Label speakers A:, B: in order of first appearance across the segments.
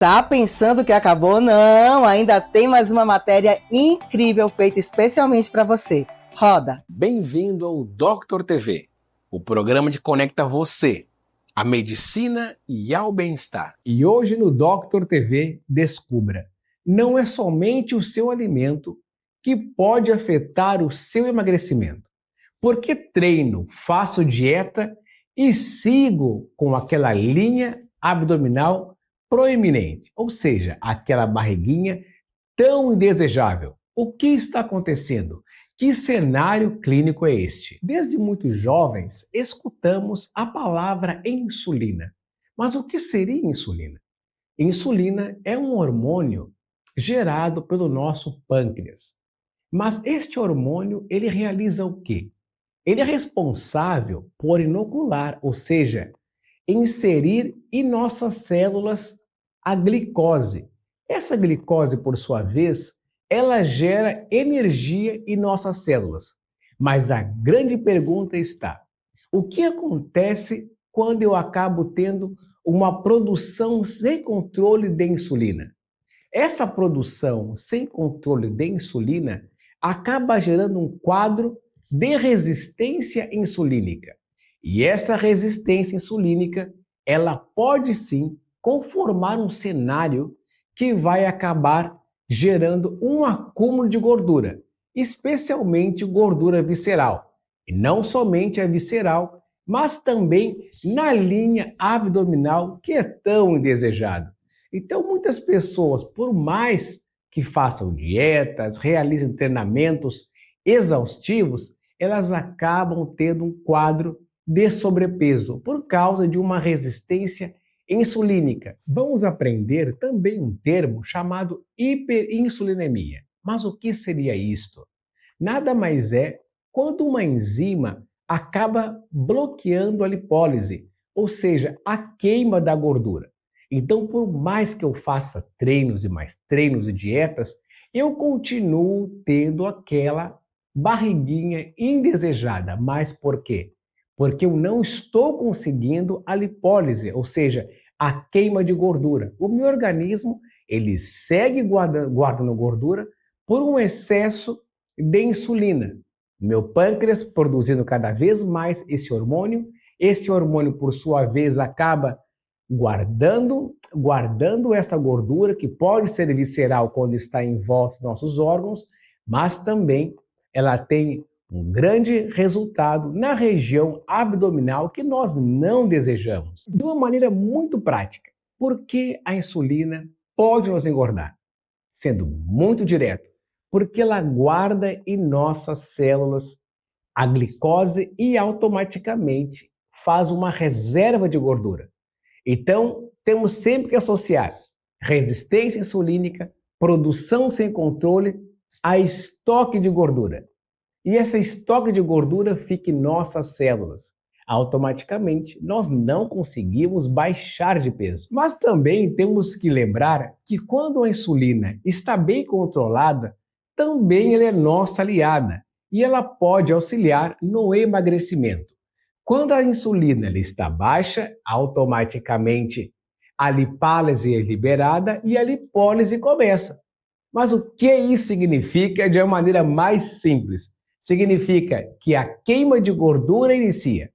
A: Tá pensando que acabou? Não, ainda tem mais uma matéria incrível feita especialmente para você. Roda!
B: Bem-vindo ao Doctor TV, o programa que conecta você à medicina e ao bem-estar.
C: E hoje no Doctor TV, descubra, não é somente o seu alimento que pode afetar o seu emagrecimento. Porque treino, faço dieta e sigo com aquela linha abdominal proeminente, ou seja, aquela barriguinha tão indesejável. O que está acontecendo? Que cenário clínico é este? Desde muito jovens, escutamos a palavra insulina. Mas o que seria insulina? Insulina é um hormônio gerado pelo nosso pâncreas. Mas este hormônio, ele realiza o quê? Ele é responsável por inocular, ou seja, inserir em nossas células a glicose. Essa glicose, por sua vez, ela gera energia em nossas células. Mas a grande pergunta está: o que acontece quando eu acabo tendo uma produção sem controle de insulina? Essa produção sem controle de insulina acaba gerando um quadro de resistência insulínica. E essa resistência insulínica, ela pode sim conformar um cenário que vai acabar gerando um acúmulo de gordura, especialmente gordura visceral. E não somente a visceral, mas também na linha abdominal, que é tão indesejado. Então, muitas pessoas, por mais que façam dietas, realizem treinamentos exaustivos, elas acabam tendo um quadro de sobrepeso por causa de uma resistência insulínica. Vamos aprender também um termo chamado hiperinsulinemia. Mas o que seria isto? Nada mais é quando uma enzima acaba bloqueando a lipólise, ou seja, a queima da gordura. Então, por mais que eu faça treinos e mais treinos e dietas, eu continuo tendo aquela barriguinha indesejada. Mas por quê? Porque eu não estou conseguindo a lipólise, ou seja, a queima de gordura. O meu organismo, ele segue guardando gordura por um excesso de insulina. Meu pâncreas produzindo cada vez mais esse hormônio, por sua vez, acaba guardando esta gordura, que pode ser visceral quando está em volta dos nossos órgãos, mas também ela tem um grande resultado na região abdominal que nós não desejamos. De uma maneira muito prática, por que a insulina pode nos engordar? Sendo muito direto, porque ela guarda em nossas células a glicose e automaticamente faz uma reserva de gordura. Então, temos sempre que associar resistência insulínica, produção sem controle, a estoque de gordura. E esse estoque de gordura fica em nossas células. Automaticamente, nós não conseguimos baixar de peso. Mas também temos que lembrar que quando a insulina está bem controlada, também ela é nossa aliada e ela pode auxiliar no emagrecimento. Quando a insulina ela está baixa, automaticamente a lipálise é liberada e a lipólise começa. Mas o que isso significa de uma maneira mais simples? Significa que a queima de gordura inicia.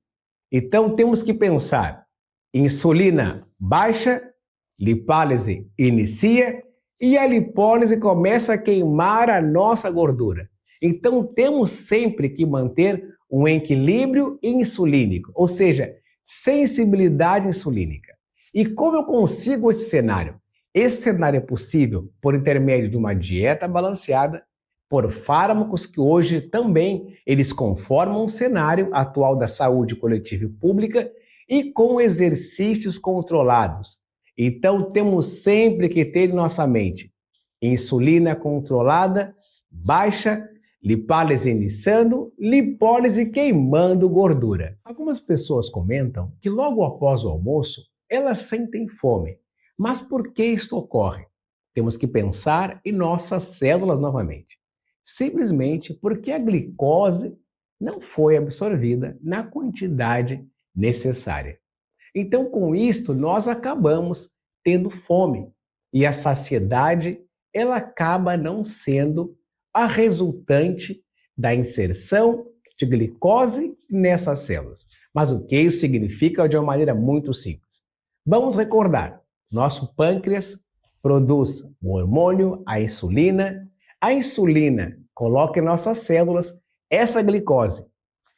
C: Então temos que pensar: insulina baixa, lipálise inicia e a lipólise começa a queimar a nossa gordura. Então temos sempre que manter um equilíbrio insulínico, ou seja, sensibilidade insulínica. E como eu consigo esse cenário? Esse cenário é possível por intermédio de uma dieta balanceada, por fármacos que hoje também eles conformam o cenário atual da saúde coletiva e pública e com exercícios controlados. Então temos sempre que ter em nossa mente insulina controlada, baixa, lipálise iniciando, lipólise queimando gordura. Algumas pessoas comentam que logo após o almoço elas sentem fome. Mas por que isto ocorre? Temos que pensar em nossas células novamente. Simplesmente porque a glicose não foi absorvida na quantidade necessária. Então, com isto, nós acabamos tendo fome. E a saciedade, ela acaba não sendo a resultante da inserção de glicose nessas células. Mas o que isso significa de uma maneira muito simples. Vamos recordar, nosso pâncreas produz o hormônio, a insulina. A insulina coloca em nossas células essa glicose.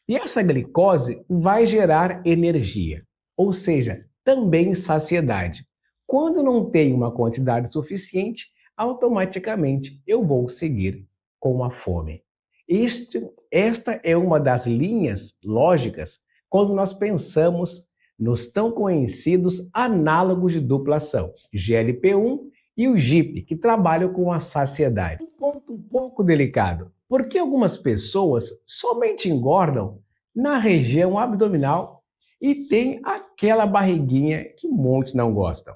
C: E essa glicose vai gerar energia, ou seja, também saciedade. Quando não tem uma quantidade suficiente, automaticamente eu vou seguir com a fome. Esta é uma das linhas lógicas quando nós pensamos nos tão conhecidos análogos de dupla ação, GLP-1 e o GIP, que trabalham com a saciedade. Um ponto um pouco delicado, porque algumas pessoas somente engordam na região abdominal e tem aquela barriguinha que muitos não gostam.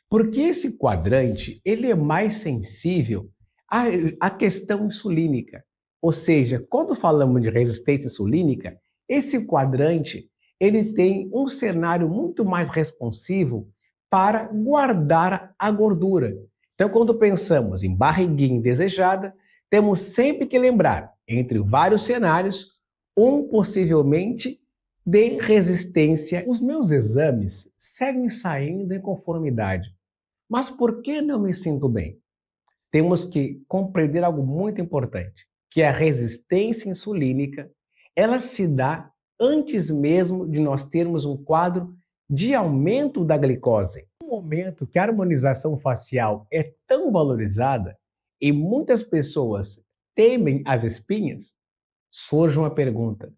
C: Porque esse quadrante ele é mais sensível à questão insulínica. Ou seja, quando falamos de resistência insulínica, esse quadrante ele tem um cenário muito mais responsivo para guardar a gordura. Então, quando pensamos em barriguinha indesejada, temos sempre que lembrar, entre vários cenários, um possivelmente de resistência. Os meus exames seguem saindo em conformidade. Mas por que não me sinto bem? Temos que compreender algo muito importante, que a resistência insulínica, ela se dá antes mesmo de nós termos um quadro de aumento da glicose. No momento que a harmonização facial é tão valorizada e muitas pessoas temem as espinhas, surge uma pergunta.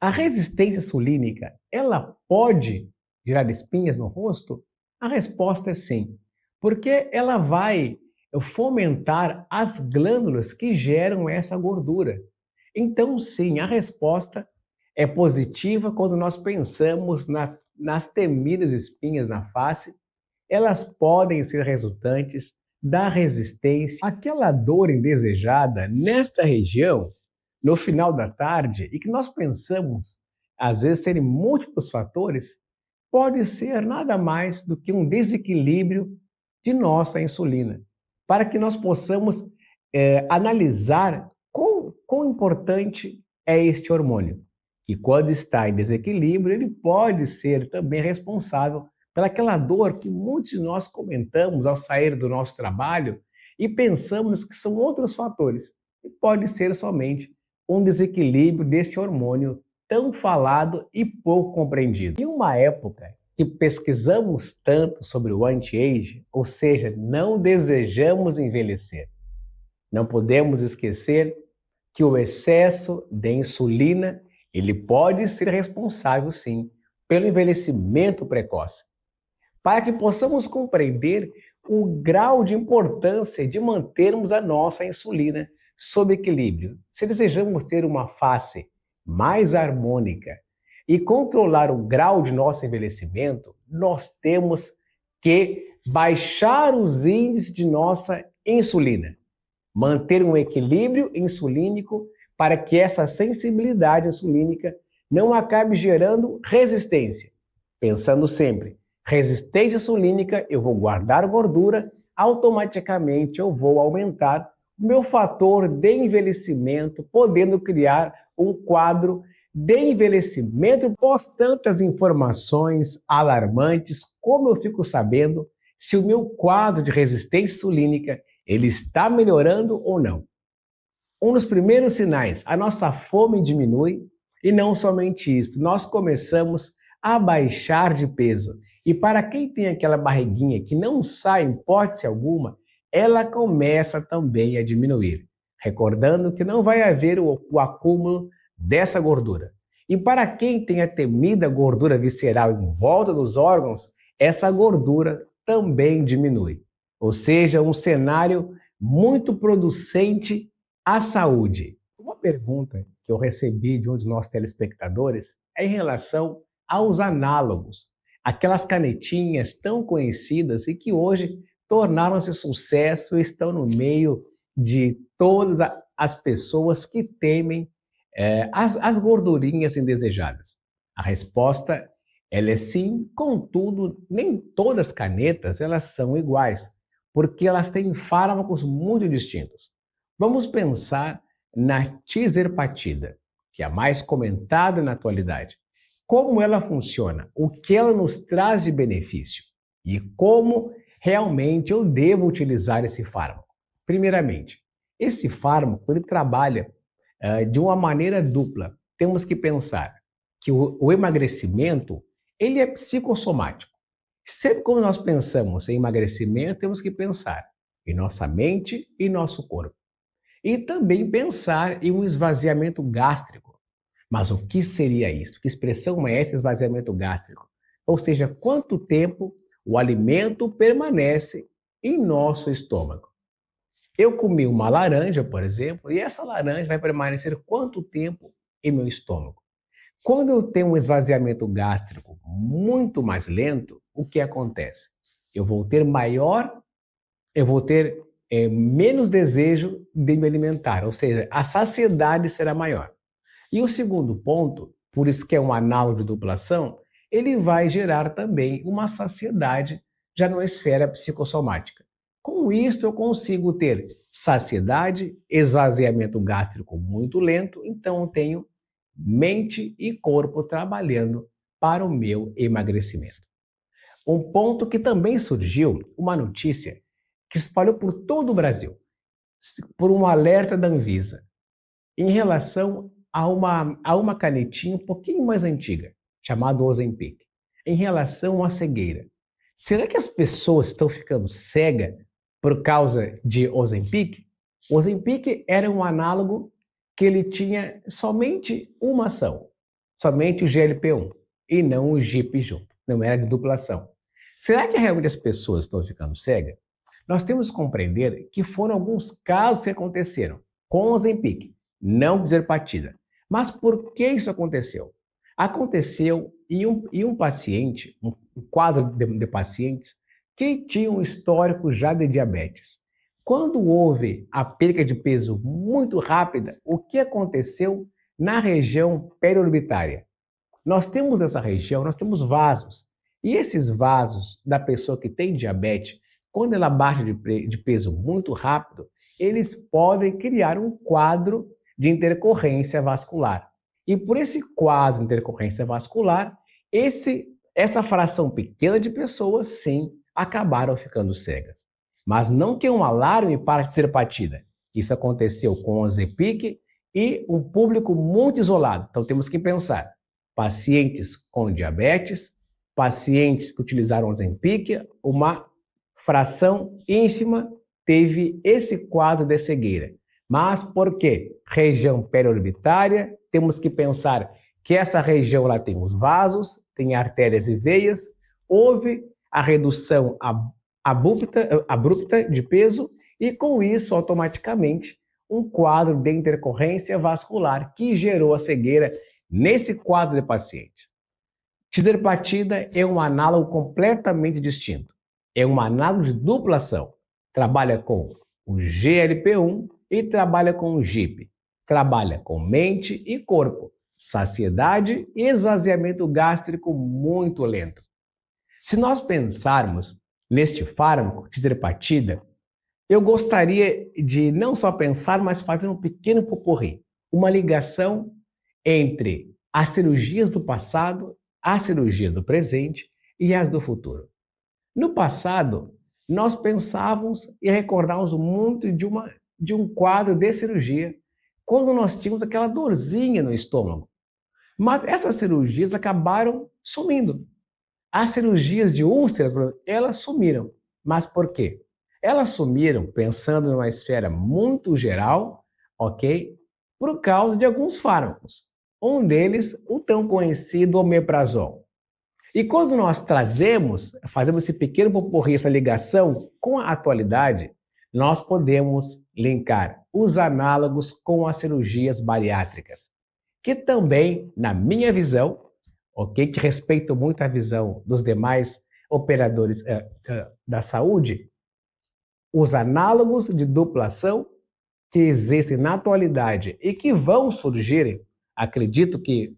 C: A resistência insulínica, ela pode gerar espinhas no rosto? A resposta é sim, porque ela vai fomentar as glândulas que geram essa gordura. Então, sim, a resposta é positiva quando nós pensamos nas temidas espinhas na face. Elas podem ser resultantes da resistência, aquela dor indesejada nesta região, no final da tarde, e que nós pensamos, às vezes, serem múltiplos fatores, pode ser nada mais do que um desequilíbrio de nossa insulina, para que nós possamos analisar quão importante é este hormônio. E quando está em desequilíbrio, ele pode ser também responsável pelaquela dor que muitos de nós comentamos ao sair do nosso trabalho e pensamos que são outros fatores. E pode ser somente um desequilíbrio desse hormônio tão falado e pouco compreendido. Em uma época que pesquisamos tanto sobre o anti-age, ou seja, não desejamos envelhecer, não podemos esquecer que o excesso de insulina ele pode ser responsável, sim, pelo envelhecimento precoce. Para que possamos compreender o grau de importância de mantermos a nossa insulina sob equilíbrio, se desejamos ter uma face mais harmônica e controlar o grau de nosso envelhecimento, nós temos que baixar os índices de nossa insulina, manter um equilíbrio insulínico para que essa sensibilidade insulínica não acabe gerando resistência. Pensando sempre, resistência insulínica, eu vou guardar gordura, automaticamente eu vou aumentar o meu fator de envelhecimento, podendo criar um quadro de envelhecimento. Após tantas informações alarmantes, como eu fico sabendo se o meu quadro de resistência insulínica ele está melhorando ou não? Um dos primeiros sinais, a nossa fome diminui e não somente isso, nós começamos a baixar de peso. E para quem tem aquela barriguinha que não sai em hipótese alguma, ela começa também a diminuir, recordando que não vai haver o acúmulo dessa gordura. E para quem tem a temida gordura visceral em volta dos órgãos, essa gordura também diminui. Ou seja, um cenário muito producente à saúde. Uma pergunta que eu recebi de um dos nossos telespectadores é em relação aos análogos, aquelas canetinhas tão conhecidas e que hoje tornaram-se sucesso e estão no meio de todas as pessoas que temem as gordurinhas indesejadas. A resposta ela é sim, contudo, nem todas as canetas elas são iguais. porque elas têm fármacos muito distintos. Vamos pensar na tizerpatida, que é a mais comentada na atualidade. Como ela funciona, o que ela nos traz de benefício e como realmente eu devo utilizar esse fármaco. Primeiramente, esse fármaco ele trabalha de uma maneira dupla. Temos que pensar que o emagrecimento ele é psicossomático. Sempre quando nós pensamos em emagrecimento, temos que pensar em nossa mente e nosso corpo. E também pensar em um esvaziamento gástrico. Mas o que seria isso? Que expressão é esse esvaziamento gástrico? Ou seja, quanto tempo o alimento permanece em nosso estômago? Eu comi uma laranja, por exemplo, e essa laranja vai permanecer quanto tempo em meu estômago? Quando eu tenho um esvaziamento gástrico muito mais lento, o que acontece? Eu vou ter menos desejo de me alimentar, ou seja, a saciedade será maior. E o segundo ponto, por isso que é um análogo de duplação, ele vai gerar também uma saciedade já na esfera psicossomática. Com isso, eu consigo ter saciedade, esvaziamento gástrico muito lento, então eu tenho mente e corpo trabalhando para o meu emagrecimento. Um ponto que também surgiu, uma notícia que espalhou por todo o Brasil, por um alerta da Anvisa, em relação a uma canetinha um pouquinho mais antiga, chamada Ozempic, em relação à cegueira. Será que as pessoas estão ficando cegas por causa de Ozempic? Ozempic era um análogo que ele tinha somente uma ação, somente o GLP-1, e não o GIP junto, não era de duplação. Será que realmente as pessoas estão ficando cegas? Nós temos que compreender que foram alguns casos que aconteceram com o Ozempic, não tizerpatida. Mas por que isso aconteceu? Aconteceu em um paciente, um quadro de pacientes que tinham um histórico já de diabetes. Quando houve a perda de peso muito rápida, o que aconteceu na região periorbitária? Nós temos essa região, nós temos vasos. E esses vasos da pessoa que tem diabetes, quando ela baixa de peso muito rápido, eles podem criar um quadro de intercorrência vascular. E por esse quadro de intercorrência vascular, essa fração pequena de pessoas, sim, acabaram ficando cegas. Mas não que um alarme para de ser partida. Isso aconteceu com o Ozempic e um público muito isolado. Então temos que pensar, pacientes com diabetes, pacientes que utilizaram o Ozempic, uma fração ínfima teve esse quadro de cegueira. Mas por quê? Região periorbitária, temos que pensar que essa região lá tem os vasos, tem artérias e veias, houve a redução abrupta de peso e com isso, automaticamente, um quadro de intercorrência vascular que gerou a cegueira nesse quadro de pacientes. Tizerpatida é um análogo completamente distinto. É um análogo de duplação. Trabalha com o GLP-1 e trabalha com o GIP. Trabalha com mente e corpo. Saciedade e esvaziamento gástrico muito lento. Se nós pensarmos neste fármaco, tizerpatida, eu gostaria de não só pensar, mas fazer um pequeno poporri. Uma ligação entre as cirurgias do passado, as cirurgias do presente e as do futuro. No passado, nós pensávamos e recordávamos muito de um quadro de cirurgia quando nós tínhamos aquela dorzinha no estômago. Mas essas cirurgias acabaram sumindo. As cirurgias de úlceras, elas sumiram. Mas por quê? Elas sumiram pensando numa esfera muito geral, ok? Por causa de alguns fármacos. Um deles, o tão conhecido omeprazol. E quando nós fazemos esse pequeno poporri, essa ligação com a atualidade, nós podemos linkar os análogos com as cirurgias bariátricas, que também, na minha visão, ok, que respeito muito a visão dos demais operadores da saúde, os análogos de duplação que existem na atualidade e que vão surgir, acredito que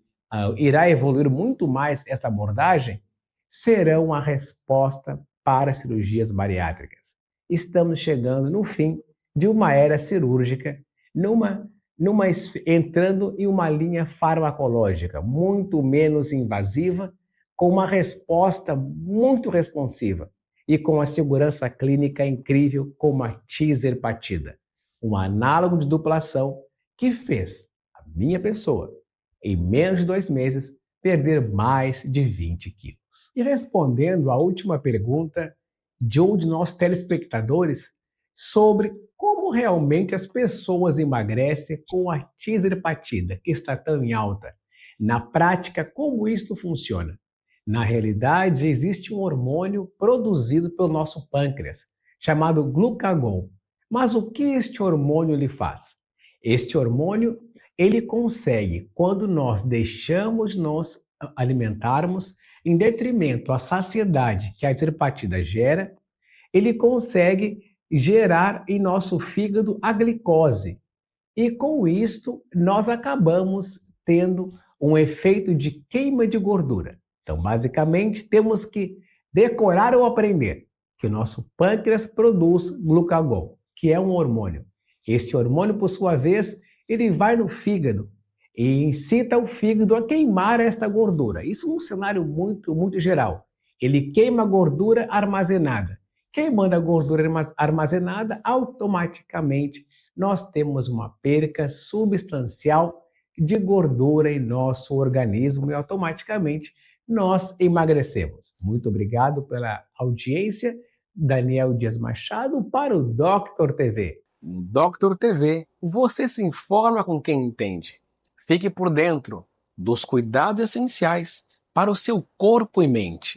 C: irá evoluir muito mais esta abordagem, serão a resposta para cirurgias bariátricas. estamos chegando no fim de uma era cirúrgica, entrando em uma linha farmacológica muito menos invasiva, com uma resposta muito responsiva e com a segurança clínica incrível como a tirzepatida, um análogo de dupla ação que fez a minha pessoa, em menos de 2 meses, perder mais de 20 quilos. E respondendo à última pergunta de um de nossos telespectadores sobre como realmente as pessoas emagrecem com a tirzepatida, que está tão em alta. Na prática, como isto funciona? Na realidade, existe um hormônio produzido pelo nosso pâncreas, chamado glucagon. Mas o que este hormônio lhe faz? Este hormônio, ele consegue, quando nós deixamos nos alimentarmos, em detrimento à saciedade que a tirzepatida gera, ele consegue gerar em nosso fígado a glicose. E com isto, nós acabamos tendo um efeito de queima de gordura. Então, basicamente, temos que decorar ou aprender que o nosso pâncreas produz glucagon, que é um hormônio. Este hormônio, por sua vez, ele vai no fígado e incita o fígado a queimar esta gordura. Isso é um cenário muito geral. Ele queima a gordura armazenada. Queimando a gordura armazenada, automaticamente nós temos uma perca substancial de gordura em nosso organismo e automaticamente nós emagrecemos. Muito obrigado pela audiência. Daniel Dias Machado para o Dr. TV.
B: No Dr. TV, você se informa com quem entende. Fique por dentro dos cuidados essenciais para o seu corpo e mente.